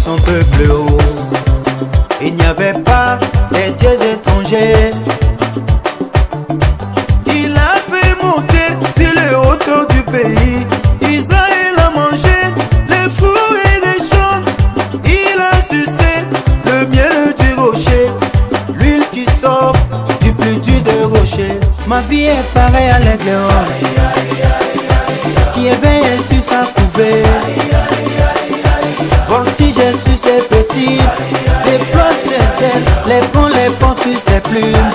son peuple haut. Il n'y avait pas les dieux étrangers. Il a fait monter sur les hauteurs du pays. Israël a mangé les fruits des champs. Il a sucé le miel du rocher, l'huile qui sort du plus dur des rochers. Ma vie est pareille à l'aigle qui éveille sur sa couvée. Voltige sur ses petits, déploie ses ailes, les ponts sur ses plumes.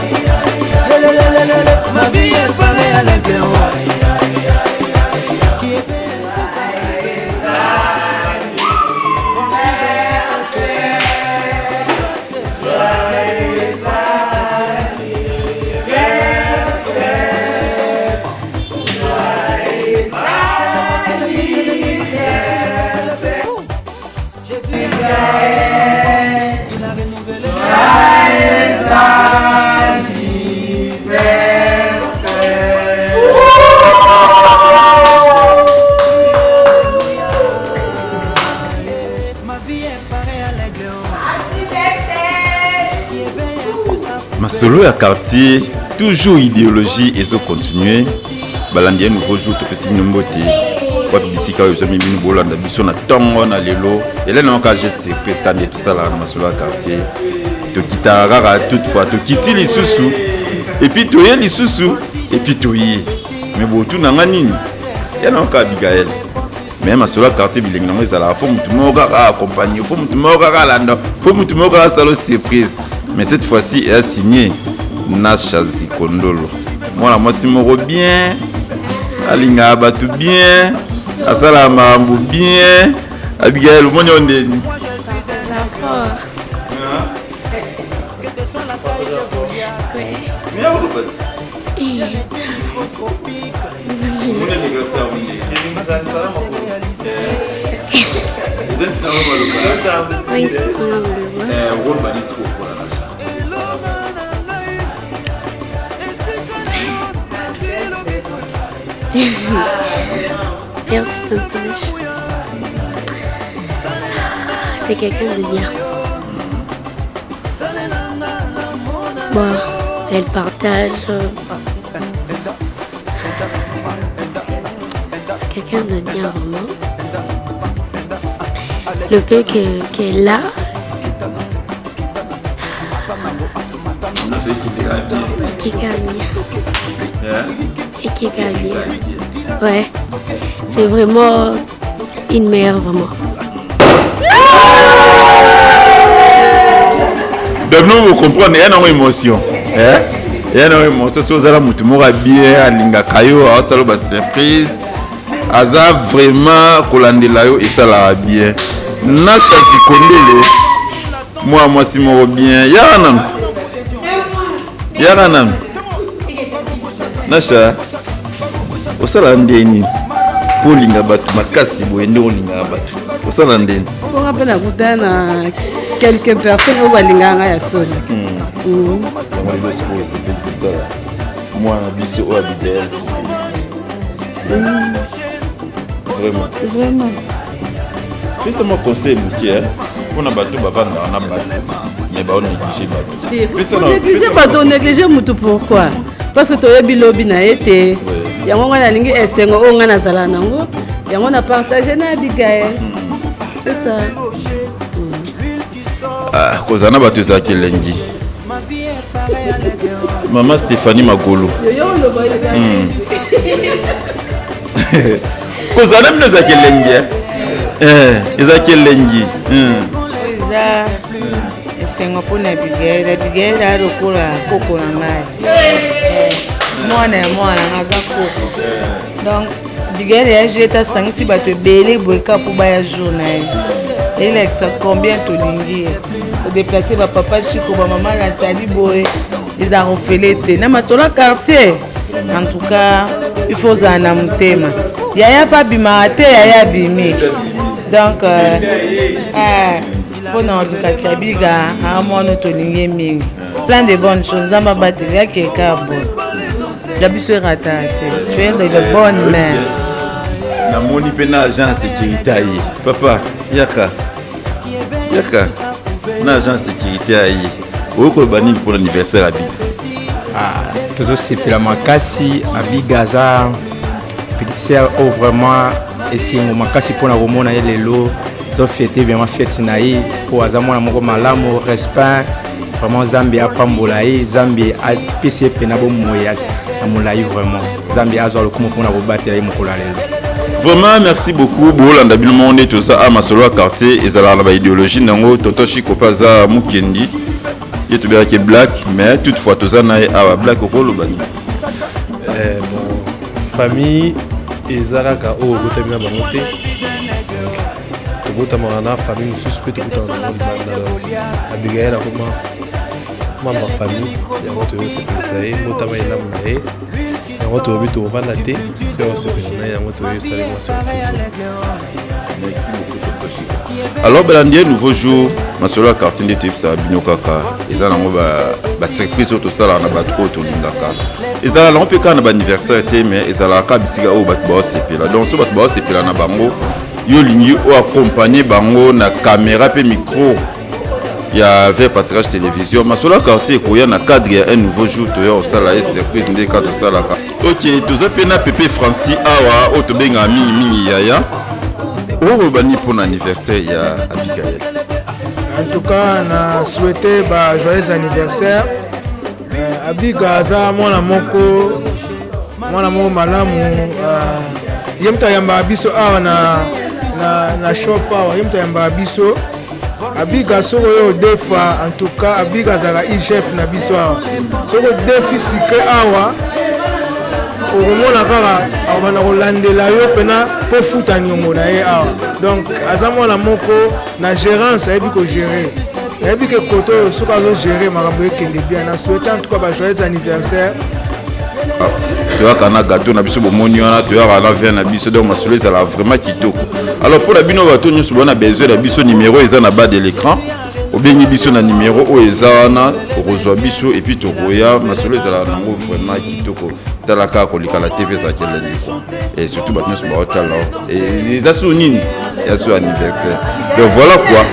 Ma vie est pareille à l'aigle qui éveille sur sa couvée. Masolo à quartier, toujours idéologie et ça continuer. Balandier nouveau jour, tout possible nous beauté. Quoi bisika aux amis nous bolanda biso na tongo na lelo. Et là non ka geste presque et tout ça là masolo à quartier. To kita rara toutefois to kiti li susu et puis to yé li susu et puis to yé. Mais bon tout nanga nini. Ya non ka Abigail. Mais masolo à quartier bilingue non ça là faut mutu moga accompagner, faut mutu moga landa, faut mutu moga salo surprise. Mais cette fois-ci, elle a signé Nasha Zikondolo. Moi, moi, si moro bien, Alinga Abatu bien, Asala Mambu bien, Abigail, moi, on est. Merci Tansanesh. C'est quelqu'un de bien. Bon, elle partage. C'est quelqu'un de bien vraiment. Le peu qu'elle a. Qui gagne bien. Et qui gagne bien. Ouais. C'est vraiment une mère, vraiment. Donc nous vous comprenez, il y a une émotion. Il y a une émotion. Si vous avez un bien, Alinga Kayo, Asalo surprise. Aza vraiment Kolandelayo et ça l'a bien. Nasha Zikondolo. Moi si moro bien. Yaranam. Nasha. Osala ndeni. Pour linga batu makasi boende olinga batu. Osala ndeni. Pour rappeler la goutana quelques personnes au balinganga ya solo. Moi biso au Abigail. Vraiment. C'est mon conseil qui est on a battu bavanda on a battu. Mais ba on négligé battu. Négligé pas on négligé mutu pourquoi? Parce que toi bilobi na été. Yango ngana lingi esengo o ngana zala nango. Yango na partager na Abigail. C'est ça. Ah, kozana batu za kelengi. Maman Stéphanie Magolo. Yo lo ba kozana mna za kelengi. Eza kelengi. Eza esengo pona Abigail. Abigail a lokola koko na ngai. Mwana ngaza koko. Donc Abigail a jeta sangisi bato belé boka pour ba ya journée. Il a combien to lingi. Au déplacer ba papa Chico ba maman Nathalie Boé. Ils ont refait na masola quartier. En tout cas, il faut zana mutema. Yaya pas bimate yaya bimi. Donc pour notre kabiga à mon autonomie mingi. Plein de bonnes choses. Zamba batterie qui est carbone. J'habite ratate. Tu es de bonne mère. Na moni pena agent sécurité. Papa, yaka. Yaka, na agent sécurité aïe. Où est-ce que pour l'anniversaire à Biga? Toujours c'est la makasi à Bigaza. Petite sœur, vraiment, et c'est mon makasi pour la romona et les lots. Ils ont fêté vraiment fête naïe pour Azamon Amoro Malamu, respect. Vraiment, Zambie a Pambolaï, Zambie a PC Penabo Moyas, Amolaï vraiment. Zambie a Zolo comme pour la rebattre et Vraiment, merci beaucoup. Bolanda Bilmonde, tout ça, à ma solo quartier, et à la idéologie, Nango, Totoshi Kopaza, Mukendi. Il y a black, mais toutefois, tout ça, à black au rôle. Famille, et Zaraka, au Botamina Bamote. Botamana, famille, nous suspectons à Abigail, à comment. Maman famille, il y a votre c'est ça, Botama et Lamunae. Il y a votre but au Vanate, tu as aussi il y a votre salut, moi c'est alors, Belandier, nouveau jour, ma solo à quartier de Tepsa, Binokaka, ils ont une surprise au ça, on a battu au Tolingaka. Ils ont un peu de anniversaire, mais ils ont un peu de batbos et là. Donc, ce batbos et puis là, on a bango, yo lingi ou accompagné bango na caméra et micro. Il y avait partage télévision. Ma solo à quartier, il y a un cadre, un nouveau jour, tu as au ça, la surprise, des cadres, ça, là. Ok, tout ça, pena Pépé Francis, awa, Otobenga, mini, yaya. Où est-ce pour l'anniversaire à Abigail? En tout cas, on a souhaité un joyeux anniversaire. Abigaza, mon amoko, malamu. Yemta yamba abiso awa na shop awa. Yemta yamba abiso. Abiga soko yo defa. En tout cas, Abigaza la chef na biso awa. Soko defi sikre awa. Au kaka abana kolandela yo pena po futa nyongo na ye awa. Donc azamo la moko na gérance ayebi ko gérer. Ayebi ke koto soka zo gérer makambo ekende bien. Na souhaite en tout cas joyeux anniversaire. Tu as un gâteau na biso bomoni wana tu as la vin na biso donc masolo ça la vraiment kitoko. Alors pour la bino bato nyuso bona besoin na biso numéro eza na bas de l'écran. Obengi biso na numéro o ezana ozwa biso et puis to roya masolo ezala nango vraiment kitoko talaka ko likala TV za kele liko et surtout batnos ba hotala et les asonini ya so anniversaire. Donc voilà quoi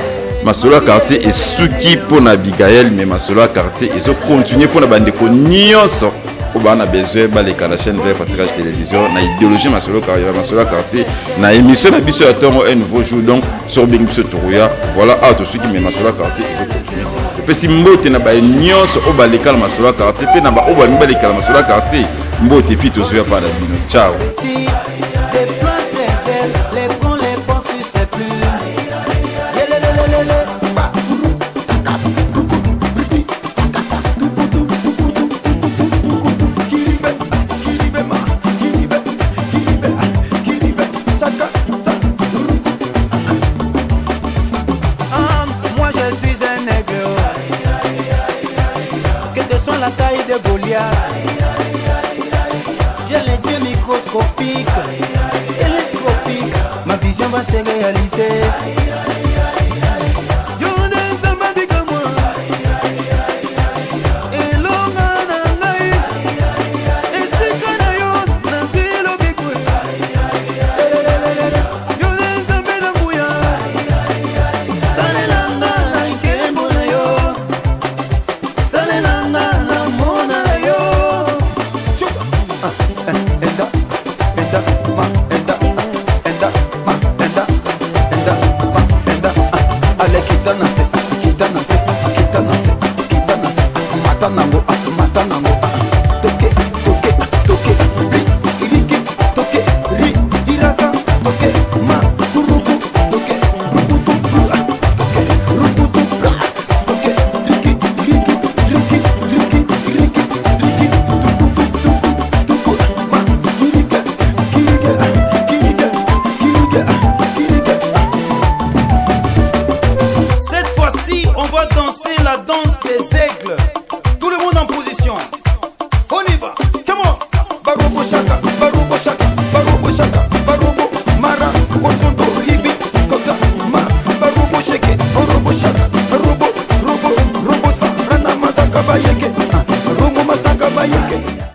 masolo quartier et suki pour na Abigail mais masolo quartier et so continuer pour na bande ko nyonso on a besoin de la chaîne vers partage télévision na idéologie masolo quartier na émission na biso ya tongo un nouveau jour donc sur Bing biso Torouya voilà à tous ceux qui met masolo quartier ils ont continué et puis si mbote na ba nyonso o ba lekala masolo quartier pe na ba o ba mi ba lekala masolo quartier mbote puis to soya pa na bino ciao. La taille de Goliath, j'ai les yeux microscopiques, télescopiques, ma vision va se réaliser. Robo, robo, robo, sa, rana mazaka bayeke.